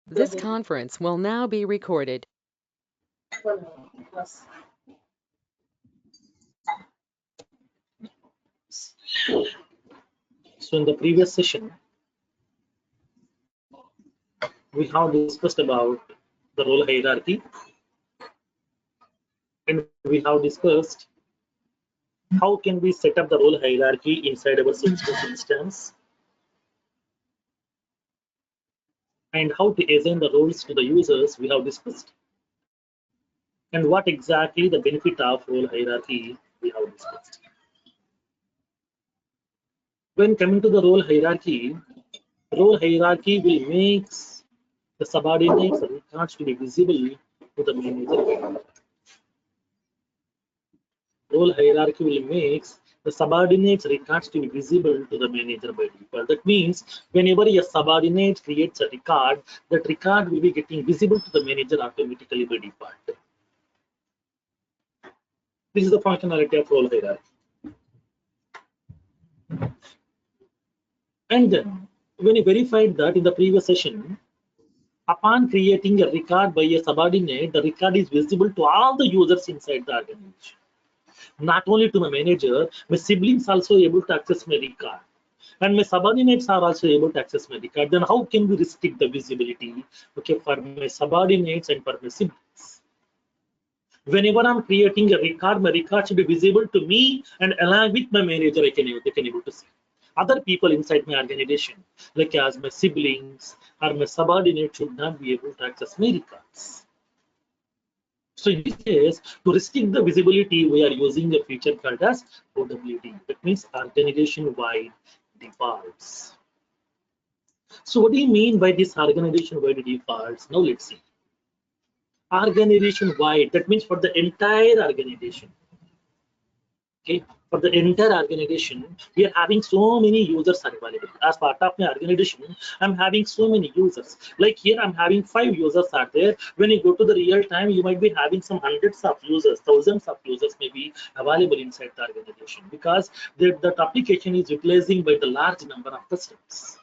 This conference will now be recorded. So in the previous session, we have discussed about the role hierarchy, and we have discussed how can we set up the role hierarchy inside our Salesforce instance, and how to assign the roles to the users we have discussed, and what exactly the benefit of role hierarchy we have discussed. When coming to the role hierarchy will make the subordinates records to be visible to the manager. Role hierarchy will make the subordinates records to be visible to the manager by default. That means whenever a subordinate creates a record, that record will be getting visible to the manager automatically by default. This is the functionality of role hierarchy. And then when we verified that in the previous session, upon creating a record by a subordinate, the record is visible to all the users inside the organization. Not only to my manager, my siblings also able to access my record. And my subordinates are also able to access my record. Then how can we restrict the visibility, okay, for my subordinates and for my siblings? Whenever I'm creating a record, my record should be visible to me, and along with my manager, they can able to see. Other people inside my organization, like as my siblings or my subordinates, should not be able to access my records. So in this case, to restrict the visibility, we are using a feature called as OWD. That means organization-wide defaults. So what do you mean by this organization-wide defaults? Now let's see. Organization-wide, that means for the entire organization. Okay, for the entire organization, we are having so many users are available. As part of my organization, I'm having so many users. Like here, I'm having 5 users are there. When you go to the real time, you might be having some hundreds of users, thousands of users may be available inside the organization, because that application is utilizing by the large number of customers.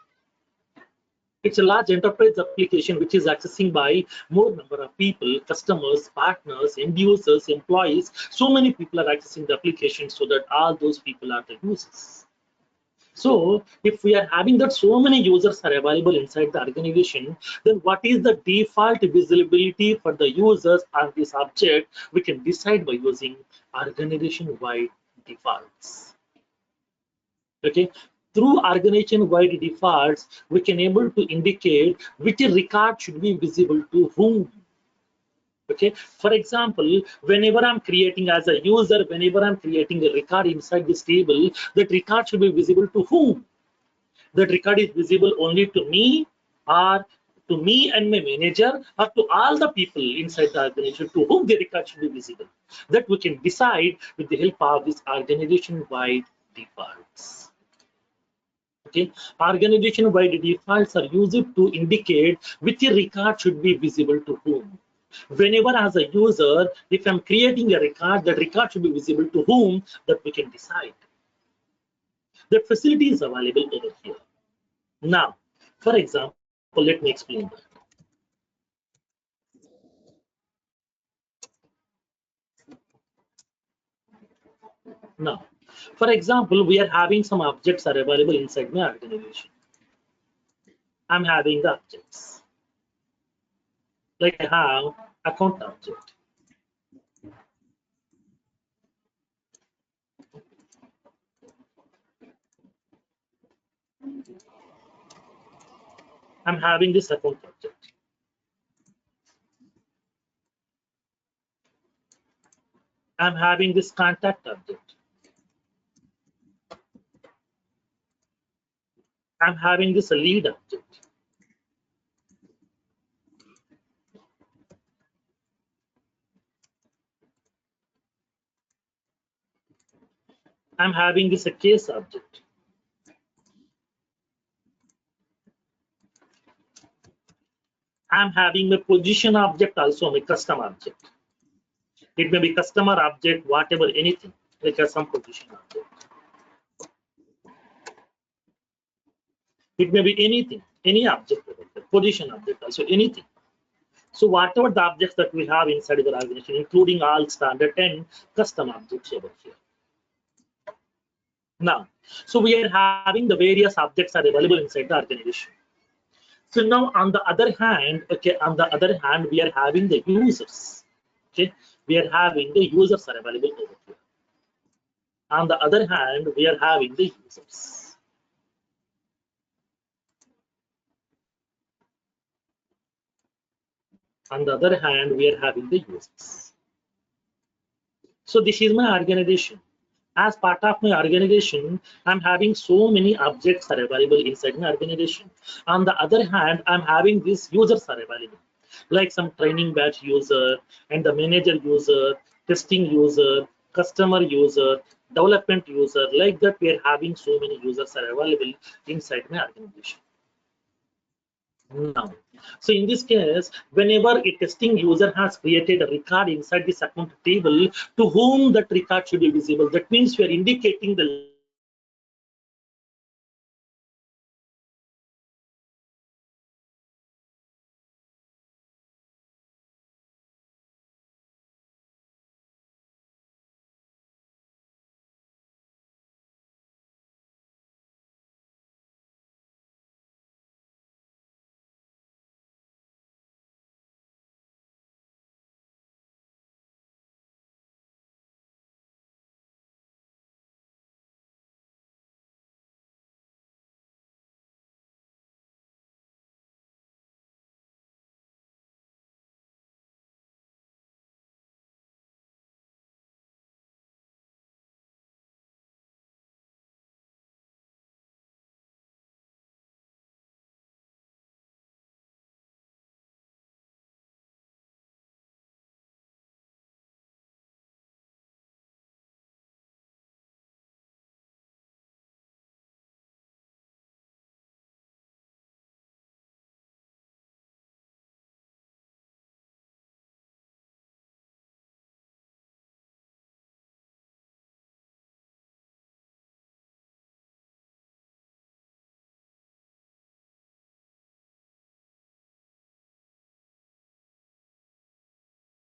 It's a large enterprise application which is accessing by more number of people, customers, partners, end users, employees. So many people are accessing the application, so that all those people are the users. So if we are having that so many users are available inside the organization, then what is the default visibility for the users on this object? We can decide by using organization-wide defaults. Okay, through organization-wide defaults, we can able to indicate which record should be visible to whom. Okay, for example, whenever I'm creating as a user, whenever I'm creating a record inside this table, that record should be visible to whom? That record is visible only to me, or to me and my manager, or to all the people inside the organization to whom the record should be visible. That we can decide with the help of this organization-wide defaults. Okay, organization-wide defaults are used to indicate which record should be visible to whom. Whenever as a user, if I'm creating a record, that record should be visible to whom, that we can decide. The facility is available over here. Now, for example, let me explain that. Now, for example, we are having some objects are available inside my organization. I'm having the objects. Like I have account object. I'm having this account object. I'm having this contact object. I'm having this lead object. I'm having this a case object. I'm having my position object also, my custom object. It may be customer object, whatever, anything, like some position object. It may be anything. any object, position object, also anything. So whatever the objects that we have inside the organization, including all standard and custom objects over here. Now, so we are having the various objects are available inside the organization. So now on the other hand, okay, on the other hand, we are having the users. Okay, we are having the users are available over here. On the other hand, we are having the users. On the other hand, we are having the users. So this is my organization. As part of my organization, I'm having so many objects are available inside my organization. On the other hand, I'm having these users are available, like some training batch user and the manager user, testing user, customer user, development user. Like that, we are having so many users are available inside my organization. Now, so in this case, whenever a testing user has created a record inside this account table, to whom that record should be visible, that means we are indicating the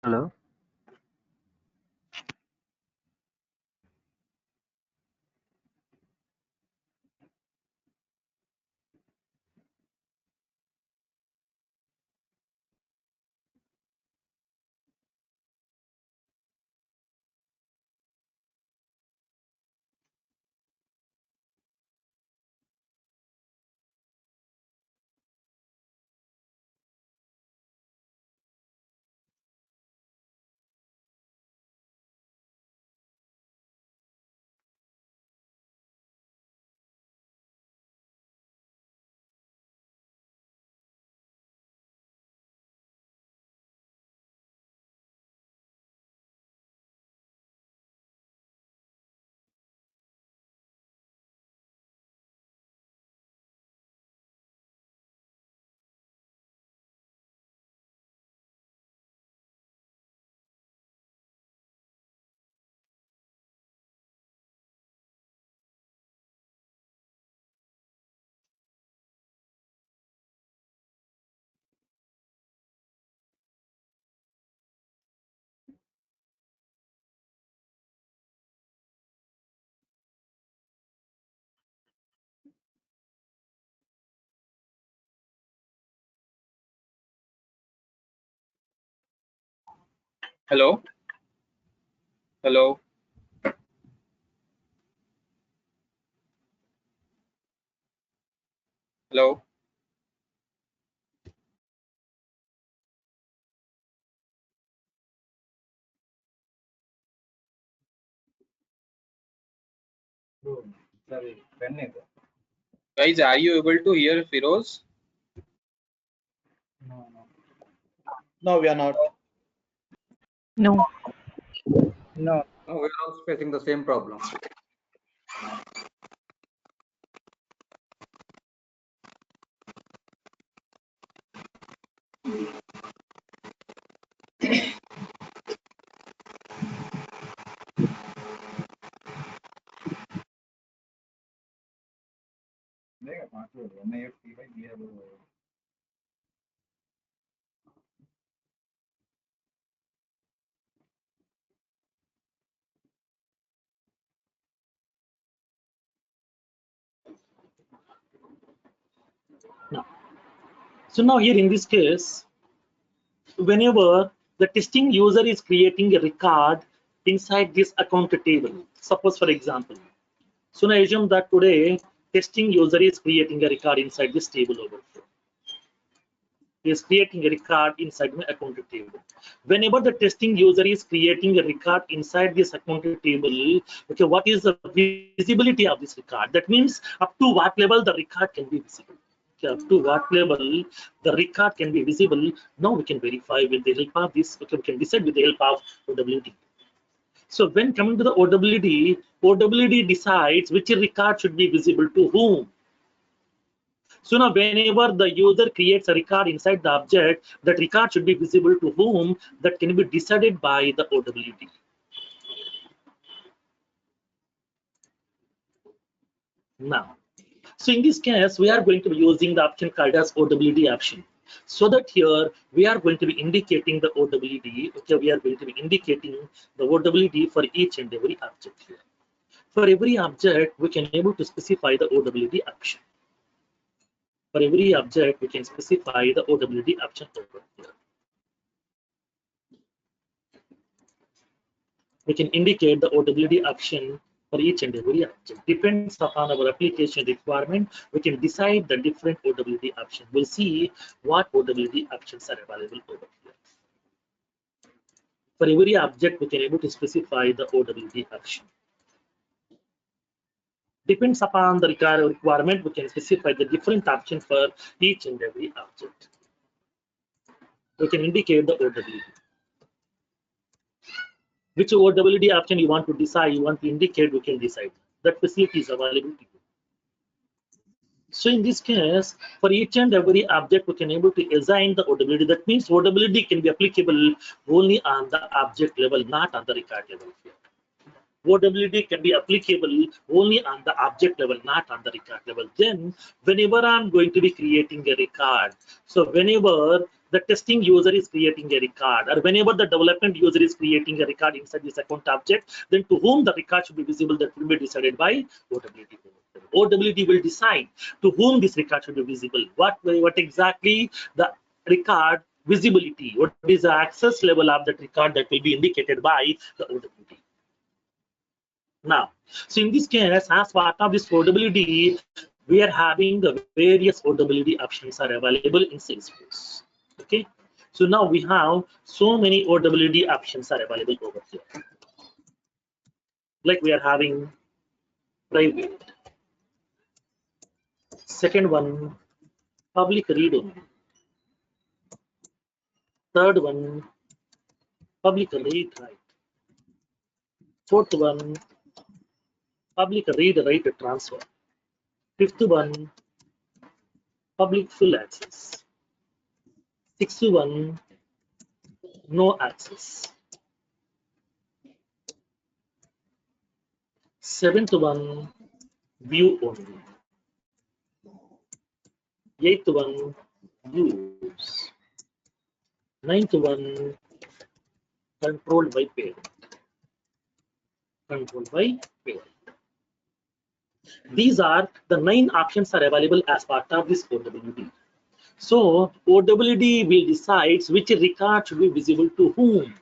Hello. Hello, hello, hello. Guys, are you able to hear Firoz? No, we are not. No. No. No, we're also facing the same problem. So now here in this case, whenever the testing user is creating a record inside this account table, suppose for example, so now assume that today testing user is creating a record inside this table over here. He is creating a record inside my account table. Whenever the testing user is creating a record inside this account table, okay, what is the visibility of this record? That means up to what level the record can be visible. Okay, up to what level the record can be visible. Now we can verify with the help of this. Okay, we can decide with the help of OWD. So when coming to the OWD, OWD decides which record should be visible to whom. So now whenever the user creates a record inside the object, that record should be visible to whom, that can be decided by the OWD. Now, so in this case, we are going to be using the option called as OWD option. So that here we are going to be indicating the OWD. Okay, we are going to be indicating the OWD for each and every object here. For every object, we can able to specify the OWD option. For every object, we can specify the OWD option over here. We can indicate the OWD option for each and every object. Depends upon our application requirement, we can decide the different OWD option. We'll see what OWD options are available over here. For every object, we can able to specify the OWD option. Depends upon the requirement, we can specify the different option for each and every object. We can indicate the OWD. Which OWD option you want to decide, you want to indicate, we can decide. That facility is available to you. So in this case, for each and every object, we can able to assign the OWD. That means OWD can be applicable only on the object level, not on the record level here. OWD can be applicable only on the object level, not on the record level. Then whenever I'm going to be creating a record, so whenever the testing user is creating a record, or whenever the development user is creating a record inside this account object, then to whom the record should be visible, that will be decided by OWD. OWD will decide to whom this record should be visible. What exactly the record visibility, what is the access level of that record, that will be indicated by the OWD. Now, so in this case, as part of this OWD, we are having the various OWD options are available in Salesforce. Okay, so now we have so many OWD options are available over here. Like we are having private. Second one, public read only. Third one, public read write. Fourth one, public read write transfer. Fifth one, public full access. Sixth one, no access. Seventh one, view only. Eighth one, use. Ninth one, controlled by parent. Controlled by parent. These are the 9 options are available as part of this OWD. So OWD will decide which record should be visible to whom.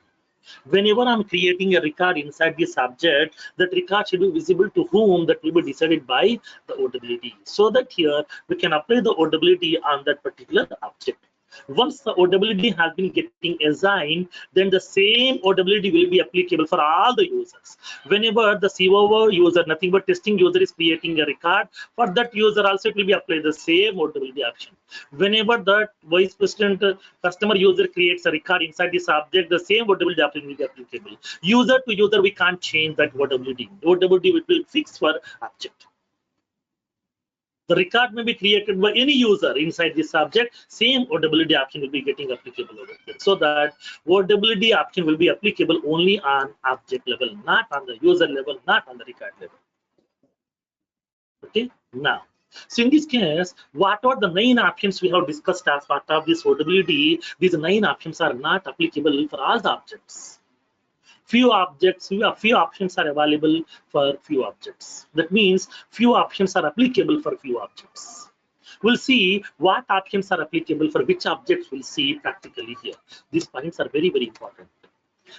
Whenever I'm creating a record inside this object, that record should be visible to whom, that will be decided by the OWD. So that here we can apply the OWD on that particular object. Once the OWD has been getting assigned, then the same OWD will be applicable for all the users. Whenever the COO user, nothing but testing user, is creating a record, for that user also it will be applied the same OWD option. Whenever the vice president customer user creates a record inside this object, the same OWD option will be applicable. User to user, we can't change that OWD. OWD will be fixed for object. The record may be created by any user inside this object, same OWD option will be getting applicable over here. So that OWD option will be applicable only on object level, not on the user level, not on the record level. Okay, now, so in this case, what are the 9 options we have discussed as part of this OWD? These 9 options are not applicable for all the objects. Few objects, few options are available for few objects. That means few options are applicable for few objects. We'll see what options are applicable for which objects we'll see practically here. These points are very, very important.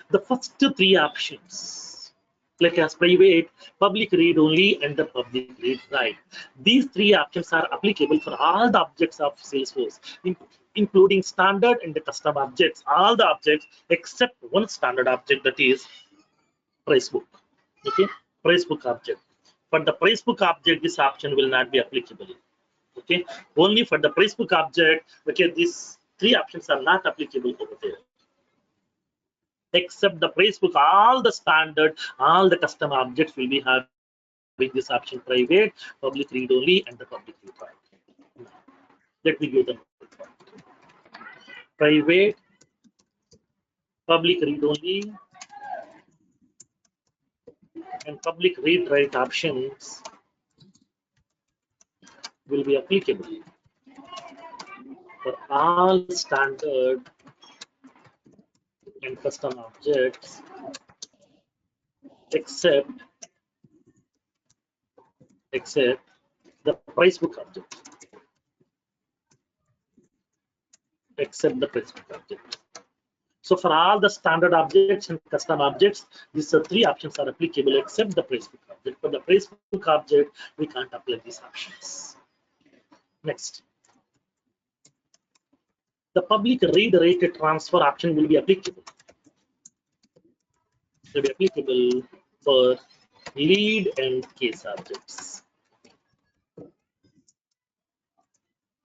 The first three options, like as private, public read only, and the public read write. These three options are applicable for all the objects of Salesforce, including standard and the custom objects, all the objects except one standard object, that is price book. Okay, price book object. For the price book object, this option will not be applicable. Okay, only for the price book object, okay, these three options are not applicable over there. Except the price book, all the standard, all the custom objects will be having this option private, public read only, and the public read write. Let me give them private, public read only, and public read write options will be applicable for all standard and custom objects except the price book object. Except the price book object. So for all the standard objects and custom objects, these three options are applicable except the price book object. For the price book object, we can't apply these options. Next, the public read rate transfer option will be applicable. Will be applicable for lead and case objects.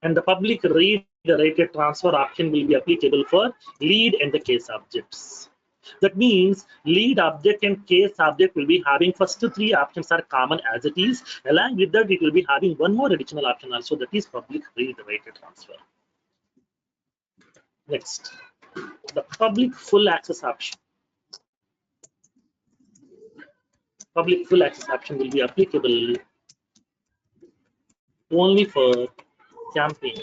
And the public read rated transfer option will be applicable for lead and the case objects. That means lead object and case object will be having first three options are common as it is. Along with that, it will be having one more additional option also, that is public read rated transfer. Next, the public full access option. Public full access option will be applicable only for campaign.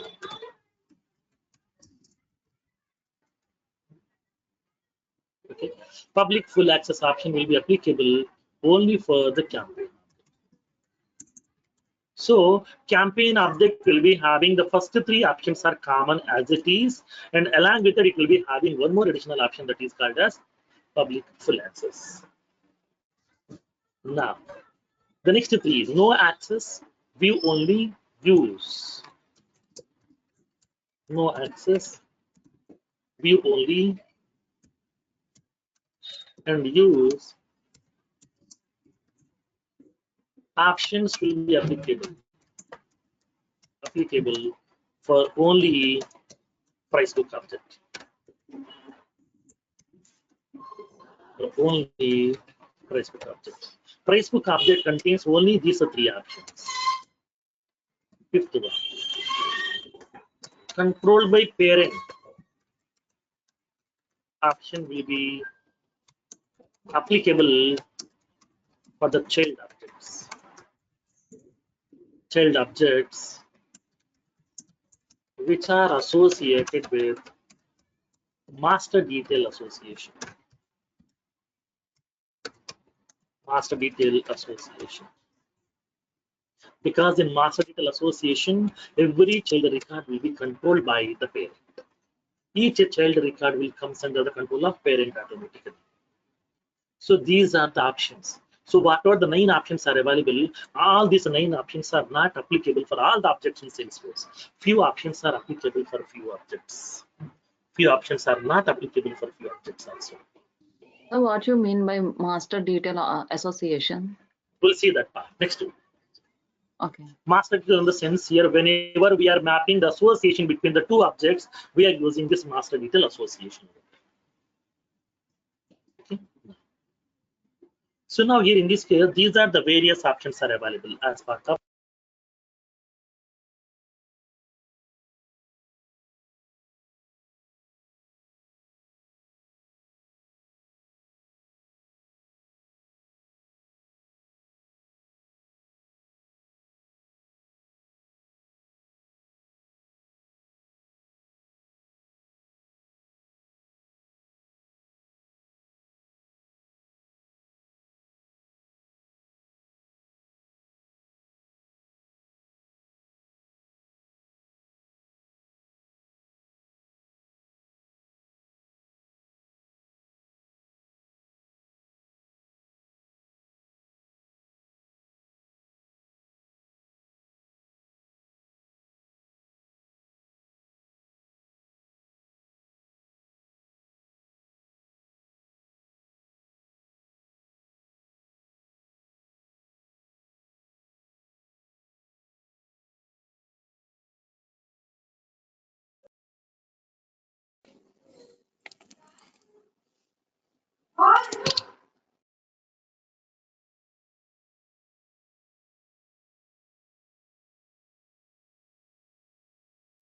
Okay. Public full access option will be applicable only for the campaign. So campaign object will be having the first three options are common as it is, and along with it will be having one more additional option that is called as public full access. Now, the next three is no access, view only, use. No access, view only, and use options will be applicable for only price book object. For only price book object. Price book object contains only these three options. Fifth one, controlled by parent option will be applicable for the child objects. Child objects which are associated with master detail association. Master detail association. Because in master detail association, every child record will be controlled by the parent. Each child record will come under the control of parent automatically. So these are the options. So whatever the 9 options are available, all these 9 options are not applicable for all the objects in Salesforce. Few options are applicable for few objects. Few options are not applicable for few objects also. So what you mean by master detail association? We'll see that part. Next one. Okay. Master detail in the sense here, whenever we are mapping the association between the two objects, we are using this master detail association. Okay. So now here in this case, these are the various options are available as part of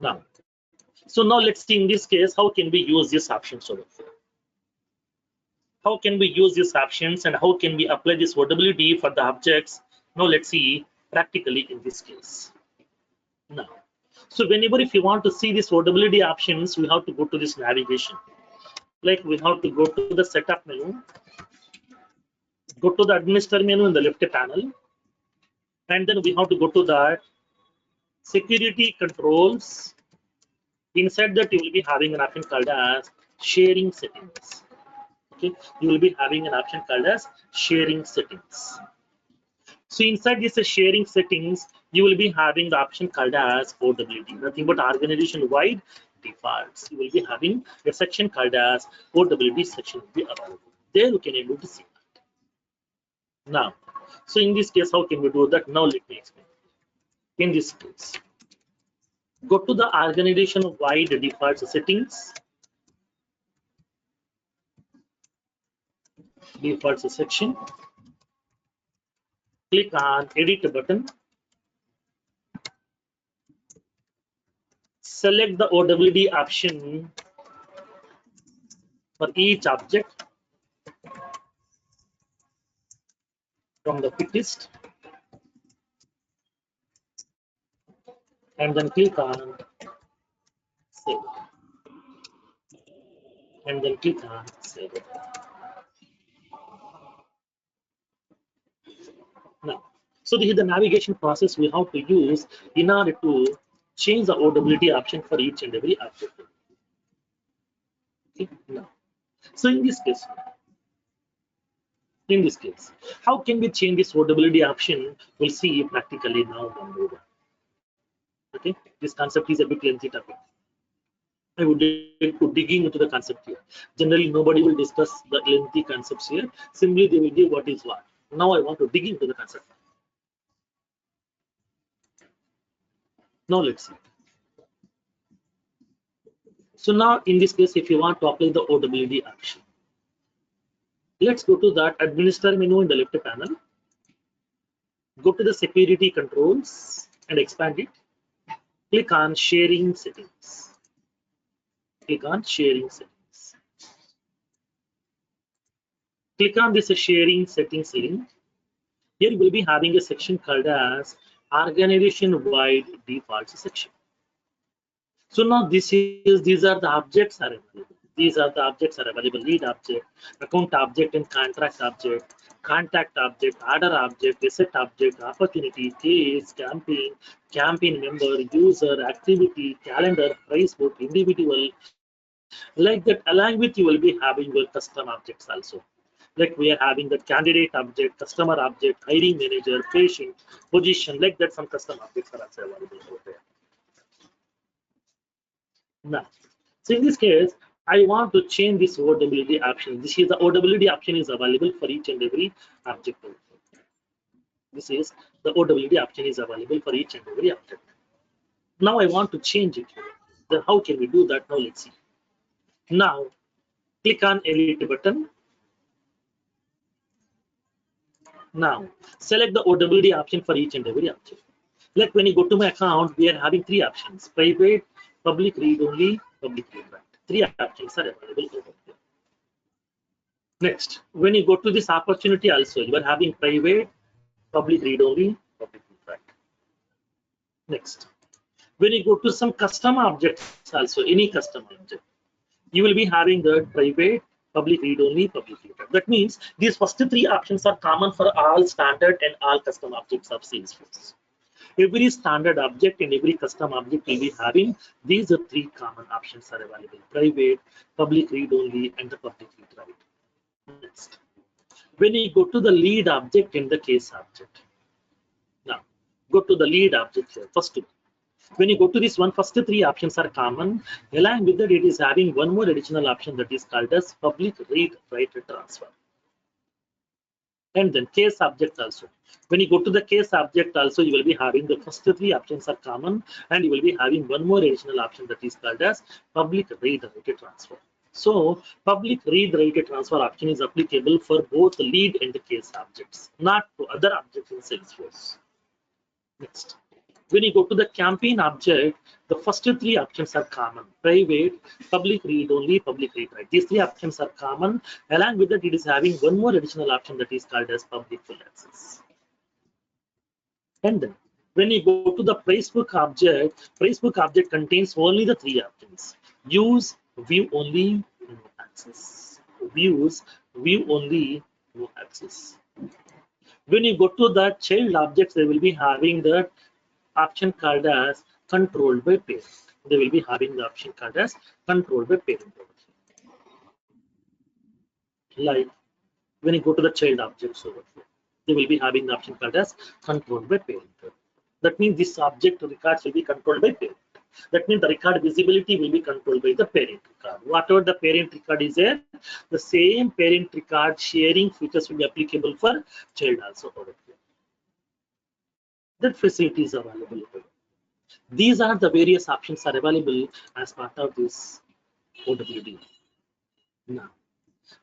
Now, so now let's see in this case, how can we use these options over here? How can we use these options and how can we apply this OWD for the objects? Now let's see practically in this case. Now, so whenever if you want to see this OWD options, we have to go to this navigation. Like we have to go to the setup menu, go to the administrator menu in the left panel, and then we have to go to the security controls. Inside that you will be having an option called as sharing settings. Okay, you will be having an option called as sharing settings. So inside this sharing settings, you will be having the option called as OWD, nothing but organization wide defaults. You will be having a section called as OWD section will be available. There you can able to see that. Now, so in this case, how can we do that? Now let me explain. In this case, go to the organization wide defaults settings. Defaults section. Click on edit button. Select the OWD option for each object from the pick list and then click on save and then click on save. Now, so this is the navigation process we have to use in order to change the OWD option for each and every object. Okay. Now, so in this case, how can we change this OWD option? We'll see practically now one by one. Okay, this concept is a bit lengthy topic. I would like to digging into the concept here. Generally, nobody will discuss the lengthy concepts here. Simply, they will give what is what. Now, I want to dig into the concept. Now, let's see. So now, in this case, if you want to apply the OWD option, let's go to that administrator menu in the left panel. Go to the security controls and expand it. Click on sharing settings. Click on sharing settings. Click on this sharing settings link. Here you will be having a section called as organization wide defaults section. So now these are the objects are available. These are the objects are available: lead object, account object, and contract object, contact object, order object, asset object, opportunity, case, campaign member, user, activity, calendar, price book, individual. Like that, along with you will be having your custom objects also. Like we are having the candidate object, customer object, hiring manager, patient, position. Like that, some custom objects are also available over there. Now, so in this case, I want to change this OWD option. This is the OWD option is available for each and every object. This is the OWD option is available for each and every object. Now I want to change it. Then how can we do that? Now let's see. Now click on edit button. Now select the OWD option for each and every object. Like when you go to my account, we are having three options: private, public read only, public read write. Three options are available over here. Next, when you go to this opportunity also, you are having private, public read only, public read write. Next, when you go to some custom objects also, any custom object, you will be having the private, public read only, public read write. That means these first three options are common for all standard and all custom objects of Salesforce. Every standard object and every custom object will be having these are three common options are available: private, public read only, and the public read write. Next, when you go to the lead object and the case object, now go to the lead object here. First two. When you go to this one, first three options are common. Along with that, it is having one more additional option that is called as public read write transfer. And then case object also. When you go to the case object also, you will be having the first three options are common, and you will be having one more additional option that is called as public read write transfer. So public read-write transfer option is applicable for both lead and case objects, not to other objects in Salesforce. Next, when you go to the campaign object, the first three options are common: private, public read-only, public read-write. These three options are common. Along with that, it is having one more additional option that is called as public full access. And then when you go to the Pricebook object contains only the three options: use, view only, no access. Views, view only, no access. When you go to the child objects, they will be having the option called as controlled by parent. They will be having the option called as controlled by parent. Like when you go to the child objects over here, they will be having the option called as controlled by parent. That means this object records will be controlled by parent. That means the record visibility will be controlled by the parent record. Whatever the parent record is there, the same parent record sharing features will be applicable for child also over here. That facility is available. These are the various options are available as part of this OWD. Now,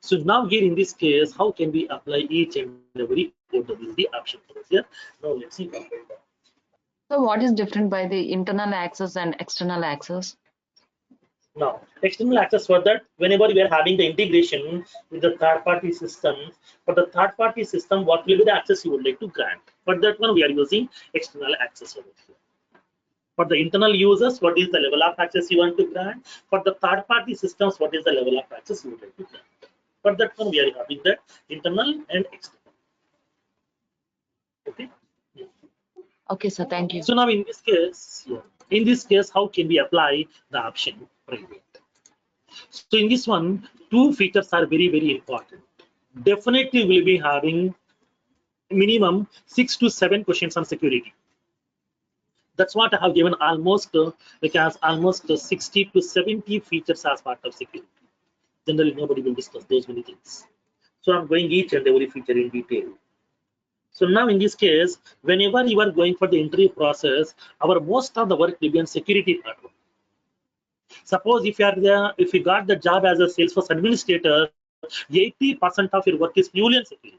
so now here in this case, how can we apply each and every OWD option over here? Now let's see. So what is different by the internal access and external access? Now, external access for that, whenever we are having the integration with the third-party system, for the third-party system, what will be the access you would like to grant? For that one, we are using external access over here. For the internal users, what is the level of access you want to grant? For the third-party systems, what is the level of access you would like to grant? For that one, we are having the internal and external. Okay. Okay, sir, thank you. So now in this case, how can we apply the option private? So in this one, two features are very, very important. Definitely we'll be having minimum 6 to 7 questions on security. That's what I have given almost, because almost 60 to 70 features as part of security. Generally, nobody will discuss those many things. So I'm going each and every feature in detail. So now in this case, whenever you are going for the interview process, our most of the work will be on security part. Suppose if you are there, if you got the job as a Salesforce administrator, 80% of your work is purely on security.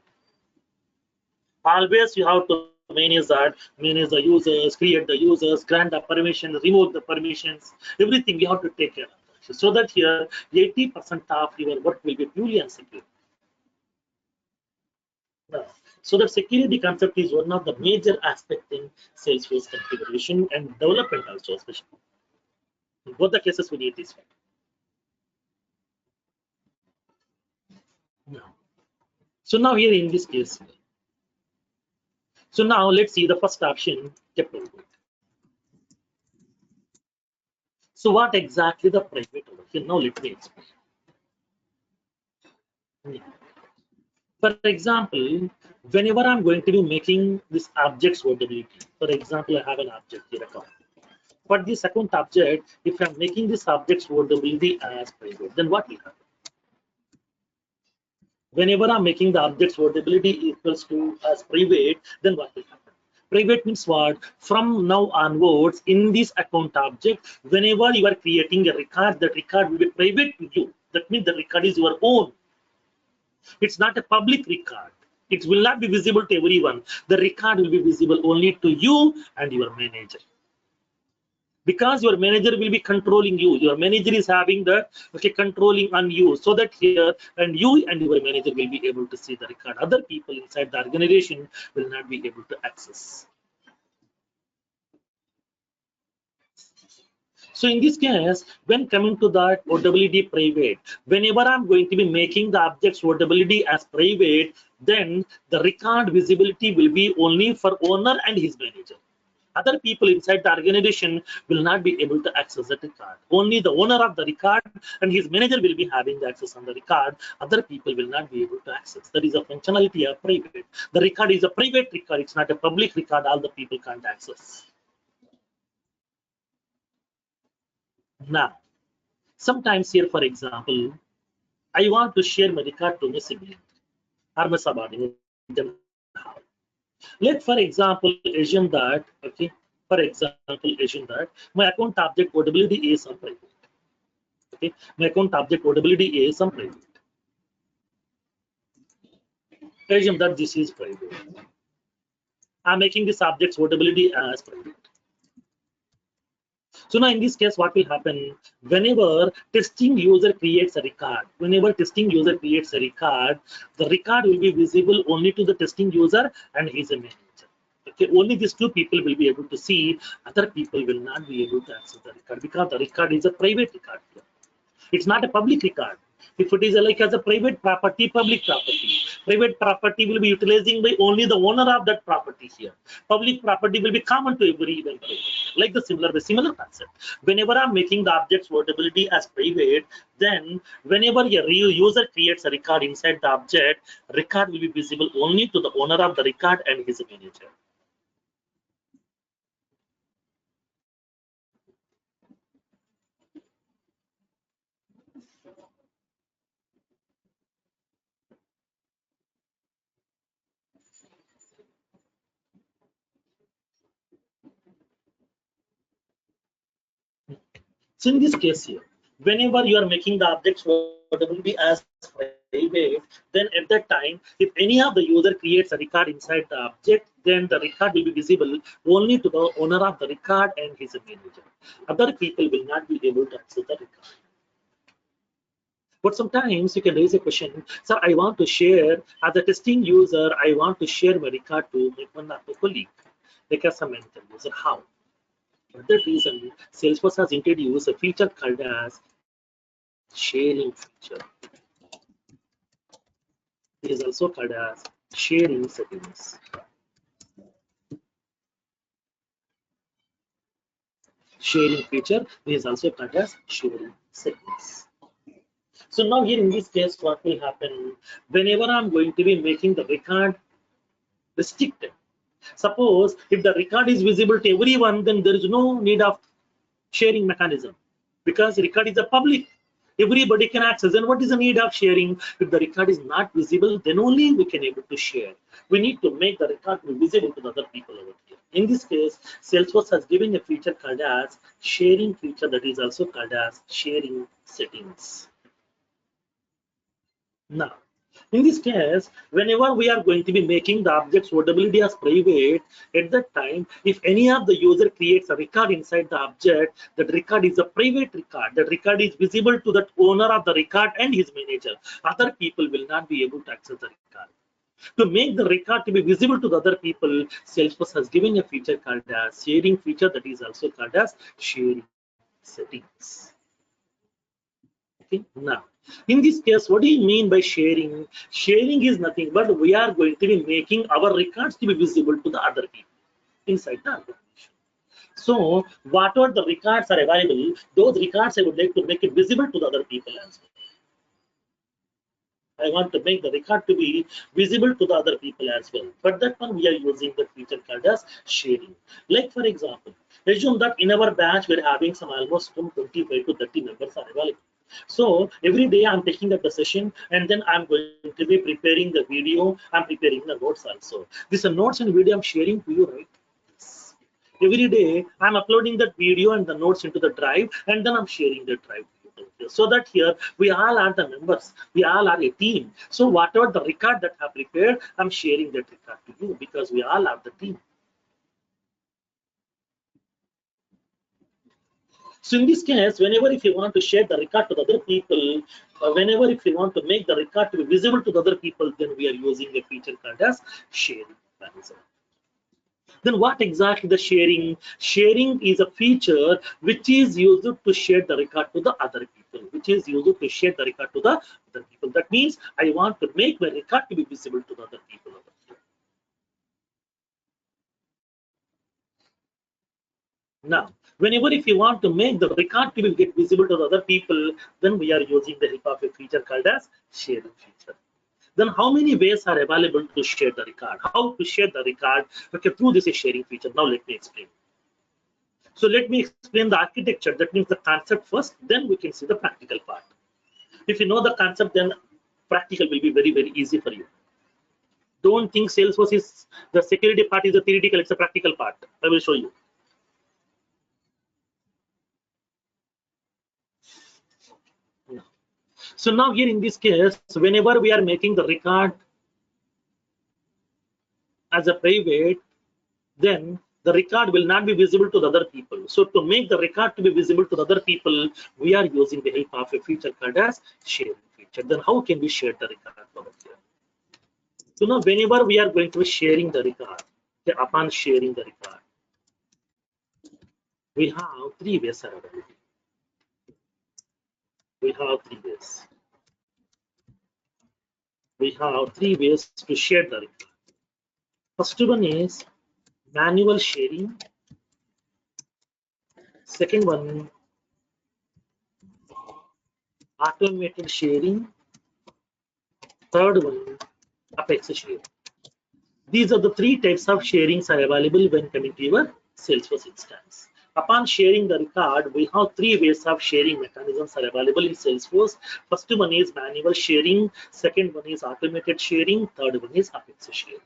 Always you have to manage that, manage the users, create the users, grant the permissions, remove the permissions, everything you have to take care of that. So that here 80% of your work will be purely on security. So the security concept is one of the major aspects in Salesforce configuration and development also, especially. In both the cases, we need this one. Now, so now here in this case, so now let's see the first option, private. So what exactly the private over here? Now let me explain. For example, whenever I'm going to be making this object's OWD, for example, I have an object here account. For this account object, if I'm making this object's OWD as private, then what will happen? Whenever I'm making the object's OWD equals to as private, then what will happen? Private means what? From now onwards, in this account object, whenever you are creating a record, that record will be private to you. That means the record is your own. It's not a public record. It will not be visible to everyone. The record will be visible only to you and your manager. Because your manager will be controlling you. Your manager is having the controlling on you, so that here and you and your manager will be able to see the record. Other people inside the organization will not be able to access. So in this case, when coming to that OWD private, whenever I'm going to be making the objects OWD as private, then the record visibility will be only for owner and his manager. Other people inside the organization will not be able to access the record. Only the owner of the record and his manager will be having the access on the record. Other people will not be able to access. That is a functionality of private. The record is a private record. It's not a public record. All the people can't access. Now, sometimes here, for example, I want to share my record to my sibling or my subordinate. Let, for example, assume that, for example, assume that my account object OWD is on private. Okay, my account object OWD is some private. Assume that this is private. I'm making this object's OWD as private. So now in this case, what will happen? Whenever testing user creates a record, the record will be visible only to the testing user and his manager. Okay, only these two people will be able to see. Other people will not be able to access the record because the record is a private record. It's not a public record. If it is like as a private property, public property will be utilizing by only the owner of that property here. Public property will be common to every event. Like the similar concept. Whenever I'm making the object's portability as private, then whenever a user creates a record inside the object, record will be visible only to the owner of the record and his manager. So in this case here, whenever you are making the objects portability as private, then at that time, if any of the user creates a record inside the object, then the record will be visible only to the owner of the record and his manager. Other people will not be able to access the record. But sometimes you can raise a question, sir, I want to share, as a testing user, I want to share my record to one of the colleague, like as a mentor user. How? For that reason, Salesforce has introduced a feature called as sharing feature. It is also called as sharing settings. Sharing feature is also called as sharing settings. So now here in this case, what will happen? Whenever I'm going to be making the record restricted, suppose if the record is visible to everyone, then there is no need of sharing mechanism because record is a public. Everybody can access. And what is the need of sharing? If the record is not visible, then only we can able to share. We need to make the record visible to the other people over here. In this case, Salesforce has given a feature called as sharing feature that is also called as sharing settings. Now, in this case, whenever we are going to be making the object's portability as private, at that time, if any of the user creates a record inside the object, that record is a private record. That record is visible to the owner of the record and his manager. Other people will not be able to access the record. To make the record to be visible to the other people, Salesforce has given a feature called as sharing feature that is also called as sharing settings. Okay, now in this case, what do you mean by sharing? Sharing is nothing but we are going to be making our records to be visible to the other people inside the organization. So whatever the records are available, those records I would like to make it visible to the other people as well. I want to make the record to be visible to the other people as well. But that one we are using the feature called as sharing. Like for example, assume that in our batch we're having some almost from 25 to 30 members are available. So every day I'm taking up the session and then I'm going to be preparing the video. I'm preparing the notes also. These are notes and video I'm sharing to you, right? Every day I'm uploading that video and the notes into the drive and then I'm sharing the drive. So that here we all are the members, we all are a team. So whatever the record that I have prepared, I'm sharing that record to you because we all are the team. So in this case, whenever if you want to share the record to the other people, whenever if you want to make the record to be visible to the other people, then we are using a feature called as sharing mechanism. Then what exactly the sharing? Sharing is a feature which is used to share the record to the other people, That means I want to make my record to be visible to the other people over here. Now, whenever if you want to make the record to get visible to the other people, then we are using the help of a feature called as sharing feature. Then how many ways are available to share the record? How to share the record? Okay, through this sharing feature. Now let me explain. So let me explain the architecture. That means the concept first, then we can see the practical part. If you know the concept, then practical will be very, very easy for you. Don't think Salesforce is the security part is a theoretical, it's a practical part. I will show you. So now here in this case, whenever we are making the record as a private, then the record will not be visible to the other people. So to make the record to be visible to the other people, we are using the help of a feature called as sharing feature. Then how can we share the record over here? So now whenever we are going to be sharing the record, okay, upon sharing the record, we have three ways available. We have three ways. We have three ways to share the record. First one is manual sharing. Second one, automated sharing. Third one, Apex sharing. These are the three types of sharings are available when coming to your Salesforce instance. Upon sharing the record, we have three ways of sharing mechanisms are available in Salesforce. First one is manual sharing, second one is automated sharing, third one is Apex sharing.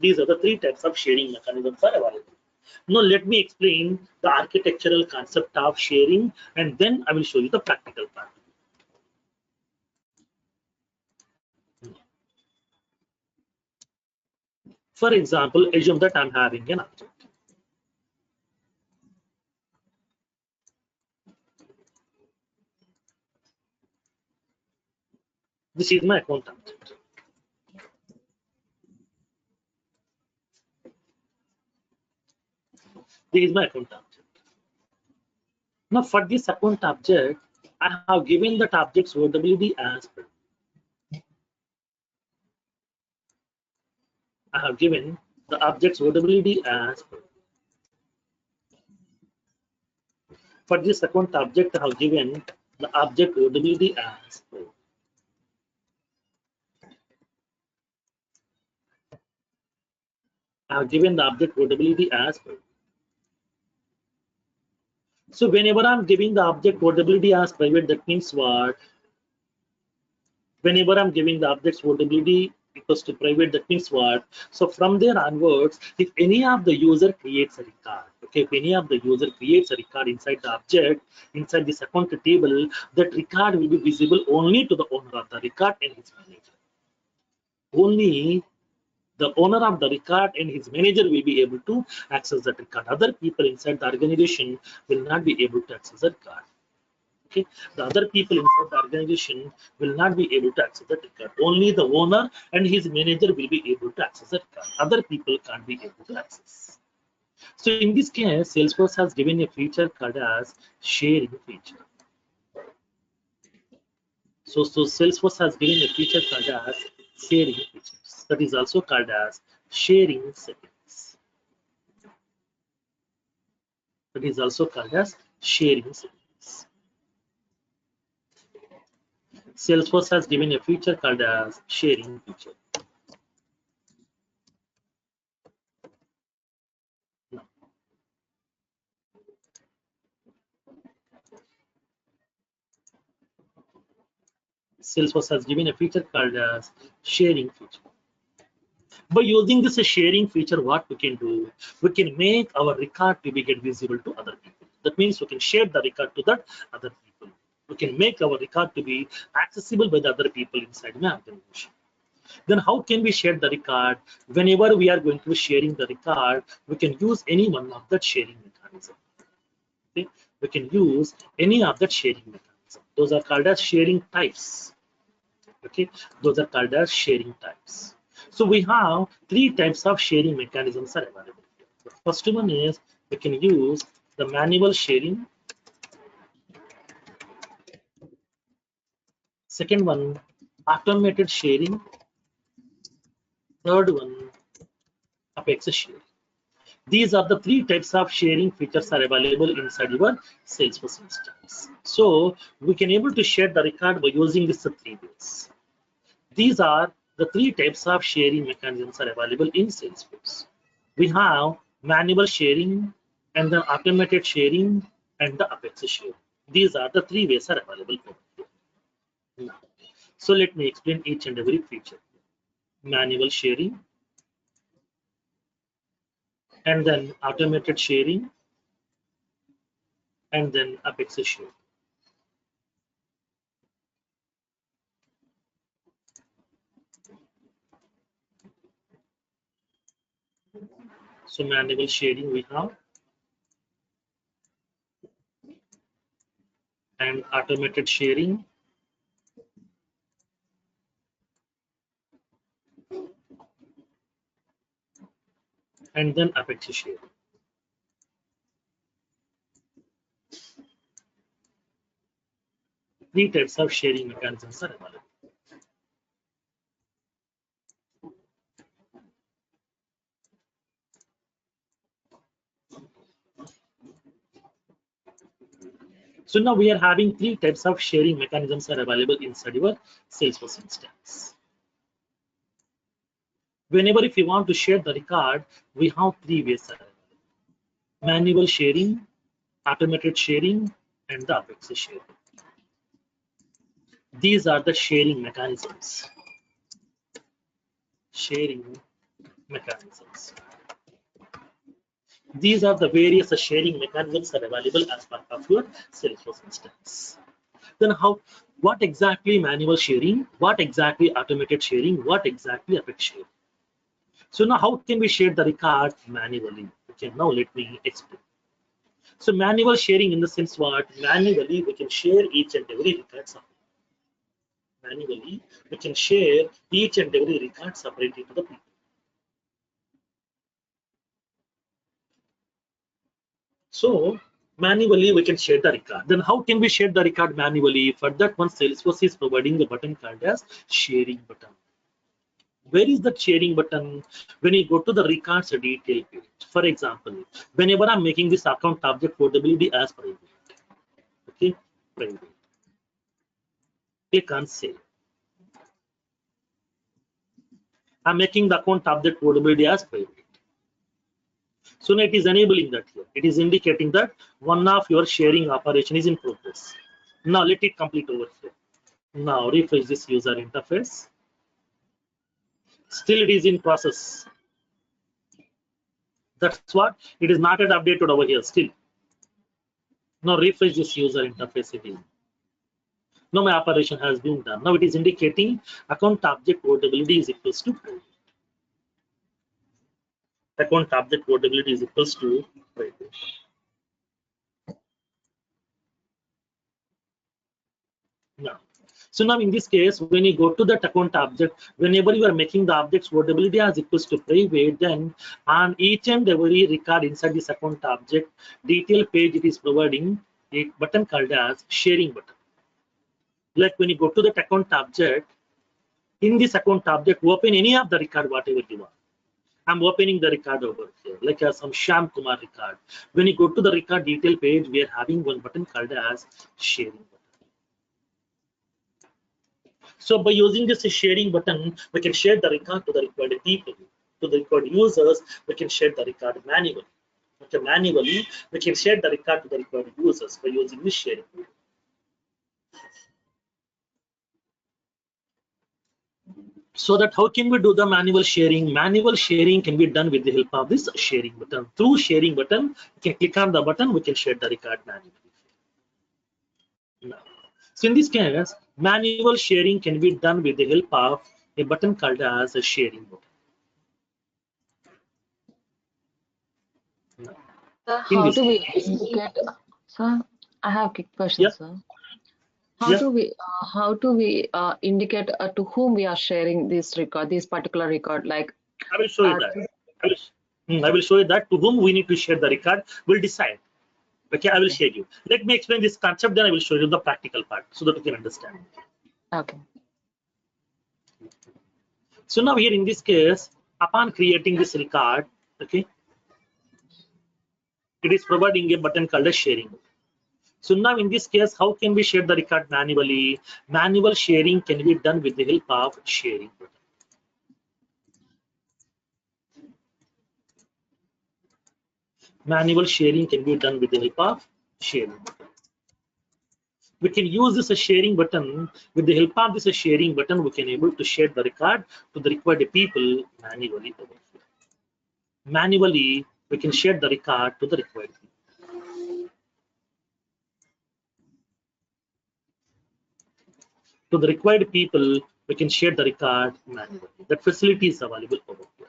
These are the three types of sharing mechanisms are available. Now let me explain the architectural concept of sharing, and then I will show you the practical part. For example, assume that I'm having an object. This is my account object. This is my account object. Now for this account object, I have given that object's OWD as per. I have given the object's OWD as per. For this account object, I have given the object OWD as per. I have given the object OWD as per. So whenever I'm giving the object OWD as private, that means what? Whenever I'm giving the object's OWD equals to private, that means what? So from there onwards, if any of the user creates a record, okay, if any of the user creates a record inside the object, inside this account table, that record will be visible only to the owner of the record and his manager. Only the owner of the record and his manager will be able to access that record. Other people inside the organization will not be able to access the record. Okay, the other people inside the organization will not be able to access the record. Only the owner and his manager will be able to access the record. Other people can't be able to access. So in this case, Salesforce has given a feature called as sharing feature. So Salesforce has given a feature called as sharing features. That is also called as sharing settings. That is also called as sharing settings. Salesforce has given a feature called as sharing feature. Salesforce has given a feature called as sharing feature. By using this sharing feature, what we can do, we can make our record to be get visible to other people. That means we can share the record to that other people. We can make our record to be accessible by the other people inside my organization. Then how can we share the record? Whenever we are going to be sharing the record, we can use any one of that sharing mechanism. Okay? We can use any of that sharing mechanism. Those are called as sharing types. Okay, those are called as sharing types. So we have three types of sharing mechanisms are available. The first one is we can use the manual sharing. Second one, automated sharing. Third one, Apex sharing. These are the three types of sharing features are available inside your Salesforce instance. So we can able to share the record by using these three ways. These are the three types of sharing mechanisms are available in Salesforce. We have manual sharing, and then automated sharing, and the Apex sharing. These are the three ways are available over here. Now, so let me explain each and every feature. Manual sharing, and then automated sharing, and then Apex sharing. So manual sharing we have, and automated sharing, and then Apache sharing. Three types of sharing mechanisms are available. So now we are having three types of sharing mechanisms are available inside your Salesforce instance. Whenever if you want to share the record, we have three ways available: manual sharing, automated sharing, and the Apache sharing. These are the sharing mechanisms. Sharing mechanisms. These are the various sharing mechanisms that are available as part of your Salesforce instance. Then what exactly manual sharing, what exactly automated sharing, what exactly Apache sharing? So now how can we share the record manually? Okay, now let me explain. So manual sharing in the sense what? Manually we can share each and every record separately. Manually we can share each and every record separately to the people. So manually we can share the record. Then how can we share the record manually? For that one, Salesforce is providing the button called as sharing button. Where is the sharing button? When you go to the records detail page. For example, whenever I'm making this account object portability as private, okay, private, click on save. I'm making the account object portability as private. So now it is enabling that here. It is indicating that one of your sharing operation is in progress. Now let it complete over here. Now refresh this user interface. Still it is in process. That's what it is not yet updated over here still. Now refresh this user interface again. Now my operation has been done. Now it is indicating account object portability is equals to private. Account object portability is equals to private. Now, so now in this case, when you go to that account object, whenever you are making the object's portability as equals to private, then on each and every record inside this account object detail page, it is providing a button called as sharing button. Like when you go to that account object, in this account object, open any of the record, whatever you want. I'm opening the record over here, like some Sham Kumar record. When you go to the record detail page, we are having one button called as sharing button. So by using this sharing button, we can share the record to the required people, to the required users. We can share the record manually. Okay, manually, we can share the record to the required users by using this sharing button. So that how can we do the manual sharing? Manual sharing can be done with the help of this sharing button. Through sharing button, you can click on the button, we can share the record manually. Now, so in this case, manual sharing can be done with the help of a button called as a sharing button. Now, Sir, in how this do we case, indicate? Sir, I have a quick question, yeah, sir. How yeah. do we indicate to whom we are sharing this record, this particular record? Like, I will show you that. I will show you that to whom we need to share the record. We'll decide. Okay, I will share you. Let me explain this concept, then I will show you the practical part so that you can understand. okay. So now here in this case, upon creating this record, okay, it is providing a button called as sharing. So now in this case, how can we share the record manually? Manual sharing can be done with the help of sharing button. Manual sharing can be done with the help of sharing button. We can use this as sharing button. With the help of this sharing button, we can able to share the record to the required people manually over here. Manually, we can share the record to the required people. To the required people, we can share the record manually. That facility is available over here.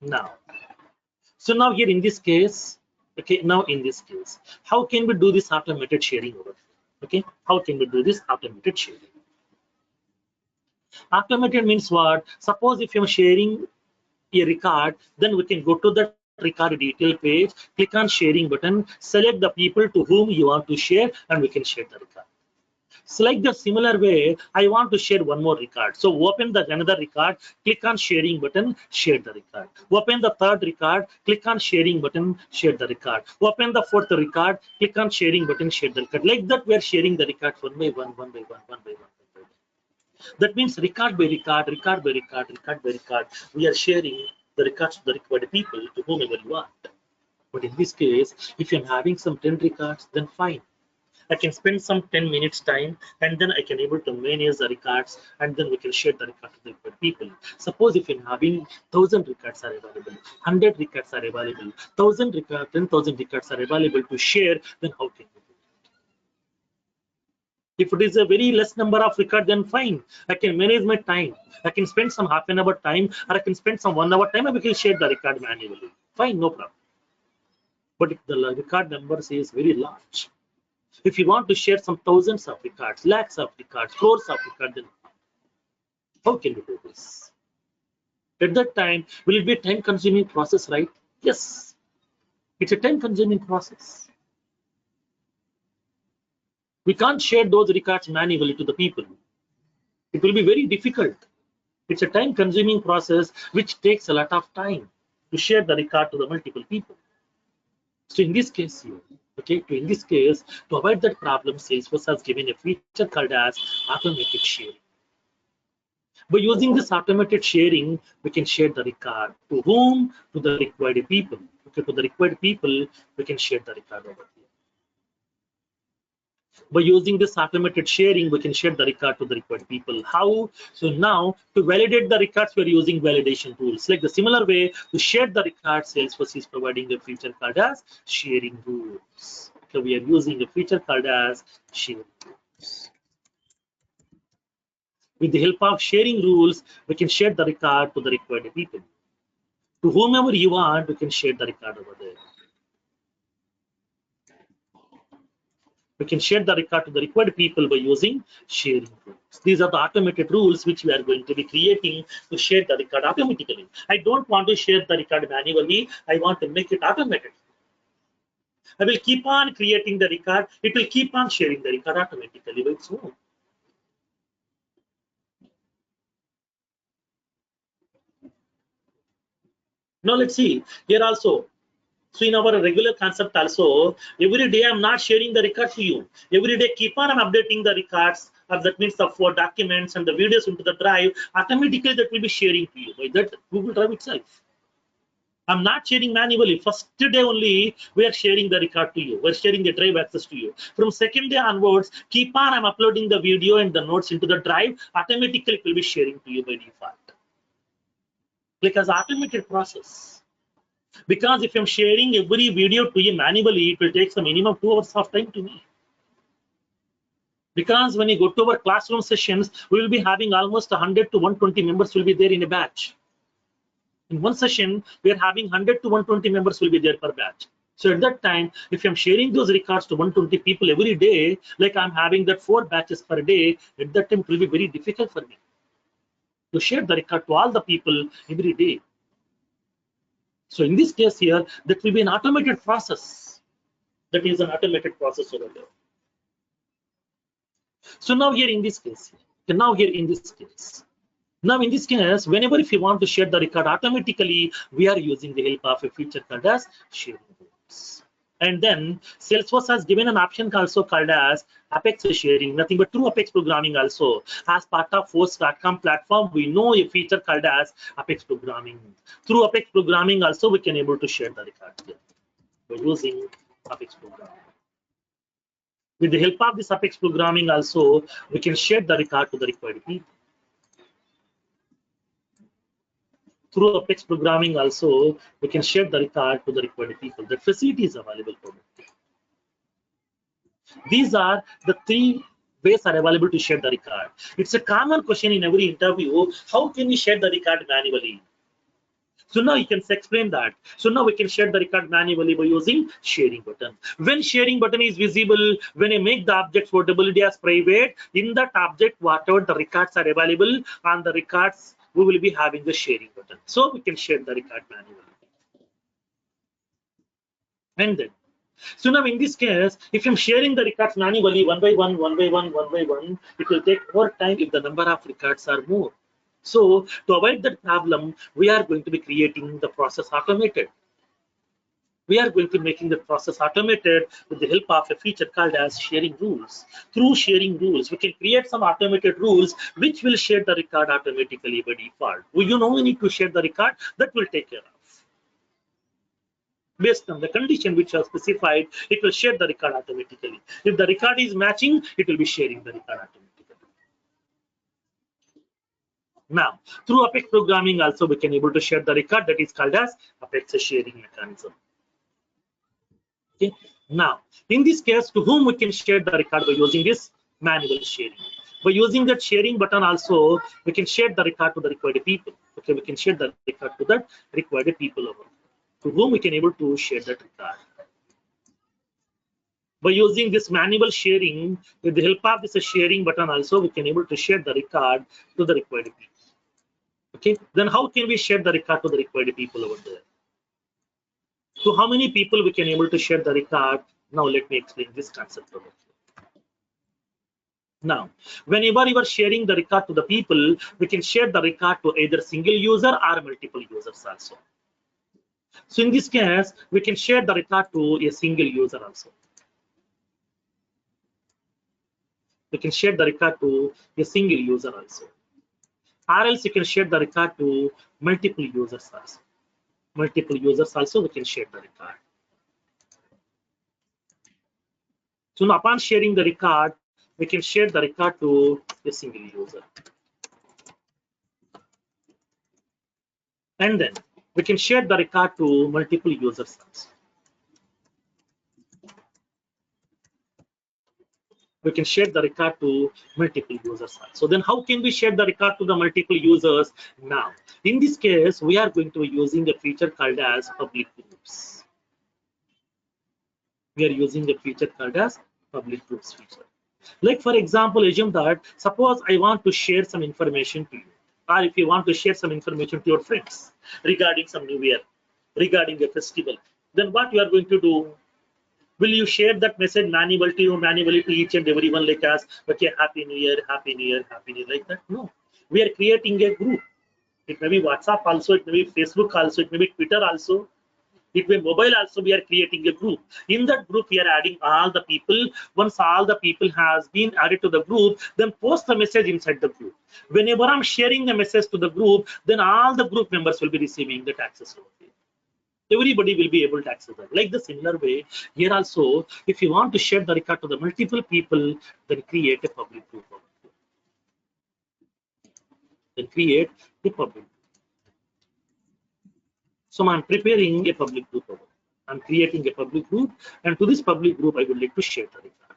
Now, so now here in this case, okay, now in this case, how can we do this automated sharing over here? Okay, how can we do this automated sharing? Automated means what? Suppose if you're sharing a record, then we can go to that record detail page, click on sharing button, select the people to whom you want to share, and we can share the record. Select the similar way, I want to share one more record. So open the another record, click on sharing button, share the record. Open the third record, click on sharing button, share the record. Open the fourth record, click on sharing button, share the record. Like that, we are sharing the records one by one, one by one, one by one. That means record by record, record by record, record by record. We are sharing the records to the required people to whomever you want. But in this case, if I'm having some 10 records, then fine. I can spend some 10 minutes time and then I can able to manage the records and then we can share the record to the required people. Suppose if I'm having 1,000 records are available, 100 records are available, 1,000 records, 10,000 records are available to share, then how can we do it? If it is a very less number of records, then fine. I can manage my time. I can spend some half an hour time or I can spend some 1 hour time and we can share the record manually. Fine, no problem. But if the record number is very large, if you want to share some thousands of records, lakhs of records, crores of records, then how can we do this? At that time, will it be a time-consuming process, right? Yes, it's a time-consuming process. We can't share those records manually to the people. It will be very difficult. It's a time-consuming process which takes a lot of time to share the record to the multiple people. So in this case here, okay, in this case, to avoid that problem, Salesforce has given a feature called as automated sharing. By using this automated sharing, we can share the record to whom? To the required people. Okay, to the required people, we can share the record over here. By using this automated sharing, we can share the record to the required people. How? So now, to validate the records, we're using validation tools. Like the similar way to share the records, Salesforce is providing a feature called as sharing rules. So we are using a feature called as sharing rules. With the help of sharing rules, we can share the record to the required people. To whomever you want, we can share the record over there. We can share the record to the required people by using sharing rules. These are the automated rules which we are going to be creating to share the record automatically. I don't want to share the record manually. I want to make it automated. I will keep on creating the record. It will keep on sharing the record automatically by its own. Now let's see here also. So in our regular concept also, every day I'm not sharing the record to you. Every day keep on updating the records, or that means the 4 documents and the videos into the drive. Automatically that will be sharing to you by that Google Drive itself. I'm not sharing manually. First day only we are sharing the record to you. We're sharing the drive access to you. From second day onwards, keep on I'm uploading the video and the notes into the drive. Automatically it will be sharing to you by default. Because automated process. Because if I'm sharing every video to you manually, it will take a minimum 2 hours of time to me. Because when you go to our classroom sessions, we will be having almost 100 to 120 members will be there in a batch. In one session, we are having 100 to 120 members will be there per batch. So at that time, if I'm sharing those records to 120 people every day, like I'm having that 4 batches per day, at that time it will be very difficult for me to share the record to all the people every day. So in this case here, that will be an automated process. That is an automated process over there. So now here in this case, now in this case, whenever if you want to share the record automatically, we are using the help of a feature called as sharing rules. And then Salesforce has given an option also called as Apex sharing, nothing but through Apex programming also. As part of Force.com platform, we know a feature called as Apex programming. Through Apex programming also, we can able to share the record here by using Apex programming. With the help of this Apex programming also, we can share the record to the required people. Through Apex programming also, we can share the record to the required people. The facility is available for them. These are the 3 ways are available to share the record. It's a common question in every interview, how can we share the record manually? So now you can explain that. So now we can share the record manually by using sharing button. When sharing button is visible, when you make the object portability as private, in that object, whatever the records are available on the records, we will be having the sharing button. So we can share the record manually. And then, so now in this case, if I'm sharing the records manually one by one, it will take more time if the number of records are more. So to avoid that problem, we are going to be creating the process automated. We are going to be making the process automated with the help of a feature called as sharing rules. Through sharing rules, we can create some automated rules which will share the record automatically by default. You know we need to share the record, that will take care of. Based on the condition which are specified, it will share the record automatically. If the record is matching, it will be sharing the record automatically. Now, through Apex programming also we can able to share the record, that is called as Apex sharing mechanism. Okay. Now, in this case, to whom we can share the record by using this manual sharing. By using that sharing button also, we can share the record to the required people. Okay, we can share the record to the required people over. To whom we can able to share that record. By using this manual sharing, with the help of this sharing button also, we can able to share the record to the required people. Okay, then how can we share the record to the required people over there? So how many people we can able to share the record? Now let me explain this concept over here. Now, whenever you are sharing the record to the people, we can share the record to either single user or multiple users also. So in this case, we can share the record to a single user also. We can share the record to a single user also. Or else you can share the record to multiple users also. Multiple users also we can share the record. So now upon sharing the record, we can share the record to a single user. And then we can share the record to multiple users also. We can share the record to multiple users. So then how can we share the record to the multiple users? Now, in this case, we are going to be using a feature called as public groups. We are using a feature called as public groups feature. Like for example, assume that suppose I want to share some information to you, or if you want to share some information to your friends regarding some new year, regarding a festival, then what you are going to do? Will you share that message manually to each and everyone like us? Okay, Happy New Year, Happy New Year, Happy New Year, like that? No. We are creating a group. It may be WhatsApp also, it may be Facebook also, it may be Twitter also. It may be mobile also, we are creating a group. In that group, we are adding all the people. Once all the people has been added to the group, then post the message inside the group. Whenever I'm sharing the message to the group, then all the group members will be receiving that access over here. Everybody will be able to access that. Like the similar way, here also, if you want to share the record to the multiple people, then create a public group. Then create a public group. So I'm preparing a public group. I'm creating a public group, and to this public group, I would like to share the record.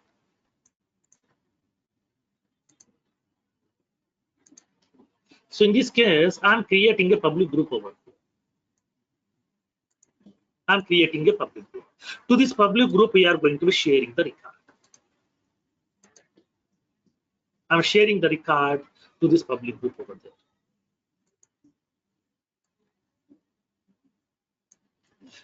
So in this case, I'm creating a public group over here. I'm creating a public group. To this public group, we are going to be sharing the record. I'm sharing the record to this public group over there.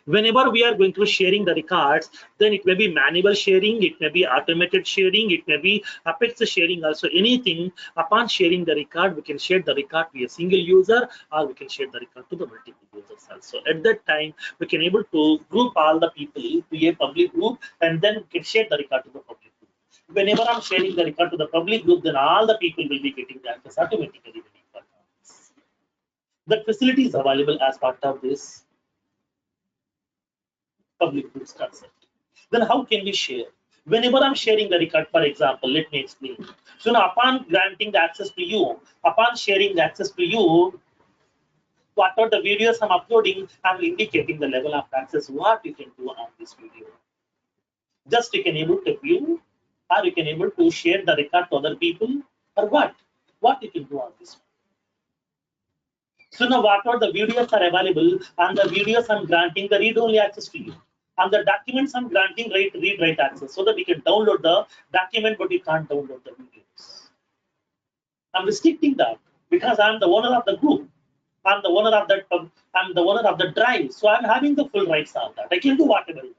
Whenever we are going to be sharing the records, then it may be manual sharing, it may be automated sharing, it may be Apex sharing also. Anything, upon sharing the record, we can share the record to a single user, or we can share the record to the multiple users also. At that time, we can able to group all the people to a public group, and then we can share the record to the public group. Whenever I'm sharing the record to the public group, then all the people will be getting the access automatically. That facility is available as part of this public groups concept. Then how can we share? Whenever I'm sharing the record, for example, let me explain. So now upon granting the access to you, upon sharing the access to you, what are the videos I'm uploading, I'm indicating the level of access, what you can do on this video. Just you can able to view, or you can able to share the record to other people, or what you can do on this one. So now whatever the videos are available, and the videos I'm granting the read-only access to you. And the documents I'm granting read-write access so that we can download the document, but you can't download the videos. I'm restricting that because I'm the owner of the group. I'm the owner of that. I'm the owner of the drive. So I'm having the full rights on that. I can do whatever I want.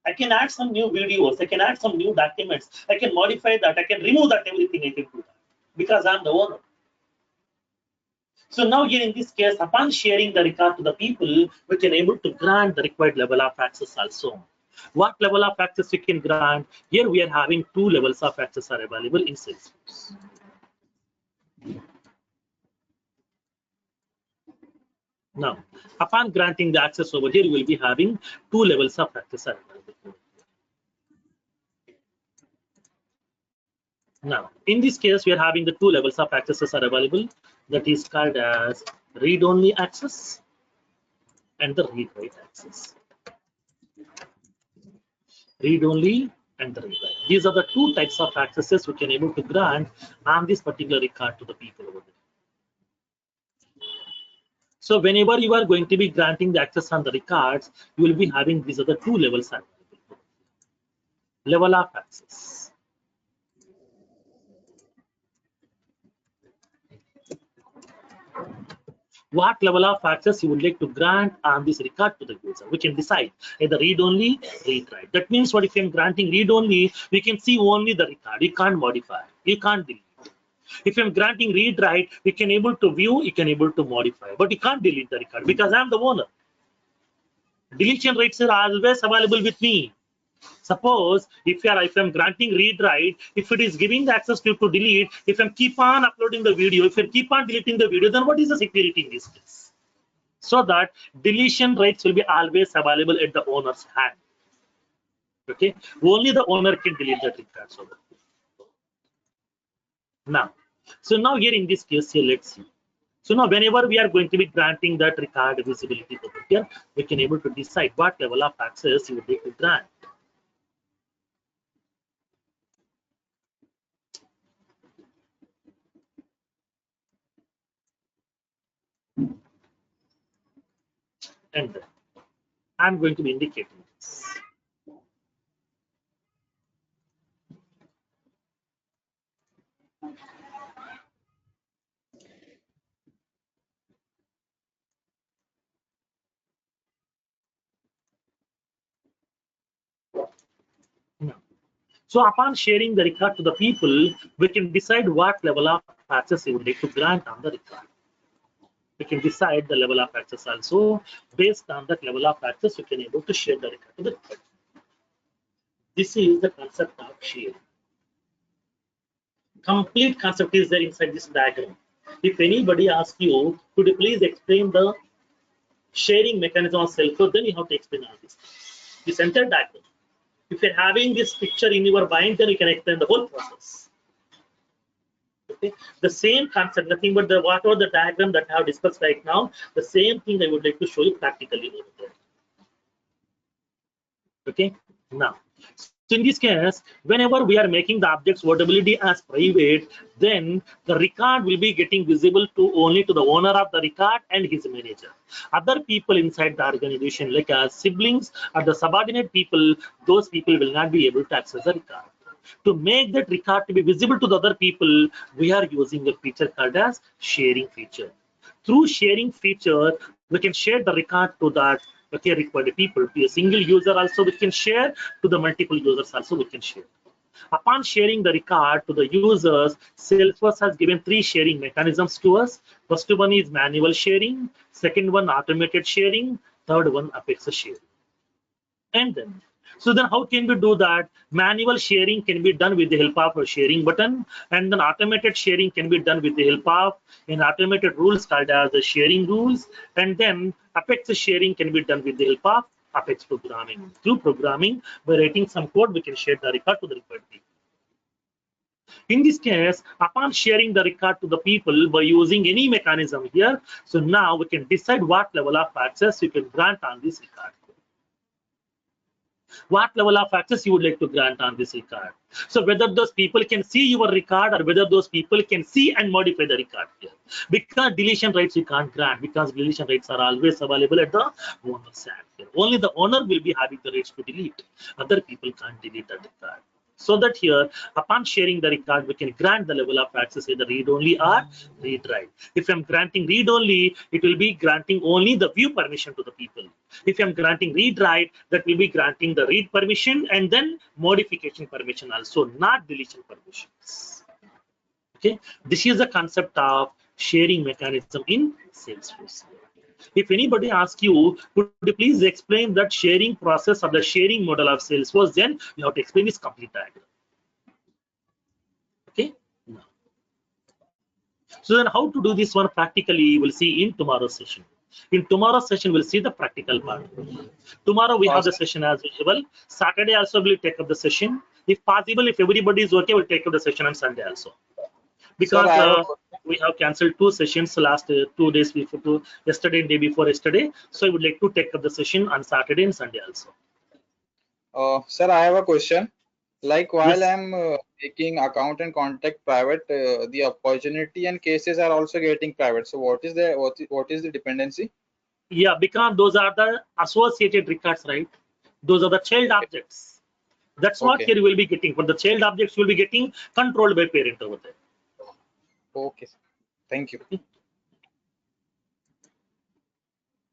I can add some new videos. I can add some new documents. I can modify that. I can remove that. Everything I can do that because I'm the owner. So now here in this case, upon sharing the record to the people, we can able to grant the required level of access also. What level of access we can grant? Here we are having 2 levels of access are available in Salesforce. Now, upon granting the access over here, you will be having 2 levels of access are available. Now, in this case, we are having the 2 levels of accesses are available. That is called as read-only access and the read-write access. Read-only and the read-write. These are the 2 types of accesses we can able to grant on this particular record to the people over there. So whenever you are going to be granting the access on the records, you will be having these are the 2 levels available. Level of access. What level of access you would like to grant on this record to the user. We can decide either read only, read write. That means what if I'm granting read only, we can see only the record. You can't modify, you can't delete. If I'm granting read write, we can able to view, you can able to modify, but you can't delete the record because I'm the owner. Deletion rights are always available with me. Suppose if I'm granting read write, if it is giving the access to delete, if I'm keep on uploading the video, if I keep on deleting the video, then what is the security in this case? So that deletion rights will be always available at the owner's hand. Okay, only the owner can delete that record. So now here in this case here, let's see. So now whenever we are going to be granting that record visibility over here, we can able to decide what level of access you would like to grant. And I'm going to be indicating this. So upon sharing the record to the people, we can decide what level of access you would like to grant on the record. We can decide the level of access also. Based on that level of access, you can able to share the record to the record. This is the concept of sharing. Complete concept is there inside this diagram. If anybody asks you, could you please explain the sharing mechanism of Salesforce, then you have to explain all this. This entire diagram. If you're having this picture in your mind, then you can explain the whole process. Okay. The same concept, nothing but whatever the diagram that I have discussed right now, the same thing I would like to show you practically over there. Okay. Now, so in this case, whenever we are making the objects OWD as private, then the record will be getting visible to only to the owner of the record and his manager. Other people inside the organization, like siblings or the subordinate people, those people will not be able to access the record. To make that record to be visible to the other people, we are using a feature called as sharing feature. Through sharing feature, we can share the record to that required people. To a single user also we can share, to the multiple users also we can share. Upon sharing the record to the users, Salesforce has given 3 sharing mechanisms to us. First one is manual sharing, second one automated sharing, third one Apex sharing. And then, so then how can we do that? Manual sharing can be done with the help of a sharing button, and then automated sharing can be done with the help of an automated rules called as the sharing rules, and then Apex sharing can be done with the help of Apex programming. Through programming, by writing some code, we can share the record to the required people. In this case, upon sharing the record to the people by using any mechanism here, so now we can decide what level of access you can grant on this record. What level of access you would like to grant on this record? So whether those people can see your record or whether those people can see and modify the record here. Because deletion rights you can't grant, because deletion rights are always available at the owner's hand here. Only the owner will be having the rights to delete. Other people can't delete the record. So that here, upon sharing the record, we can grant the level of access either read-only or read-write. If I'm granting read-only, it will be granting only the view permission to the people. If I'm granting read-write, that will be granting the read permission and then modification permission also, not deletion permissions. Okay, this is the concept of sharing mechanism in Salesforce. If anybody asks you, could you please explain that sharing process of the sharing model of Salesforce, then you have to explain this complete diagram. Okay. So then how to do this one practically, we'll see in tomorrow's session. In tomorrow's session, we'll see the practical part. Tomorrow we have the session as usual. Saturday also we'll take up the session. If possible, if everybody is okay, we'll take up the session on Sunday also. Because we have cancelled 2 sessions last 2 days before, yesterday and day before yesterday. So I would like to take up the session on Saturday and Sunday also. Sir, I have a question. Like while Yes. I'm making account and contact private, the opportunity and cases are also getting private. So what is the dependency? Yeah, because those are the associated records, right? Those are the child objects. That's what Okay. here you will be getting. For the child objects, you will be getting controlled by parent over there. Okay. Thank you.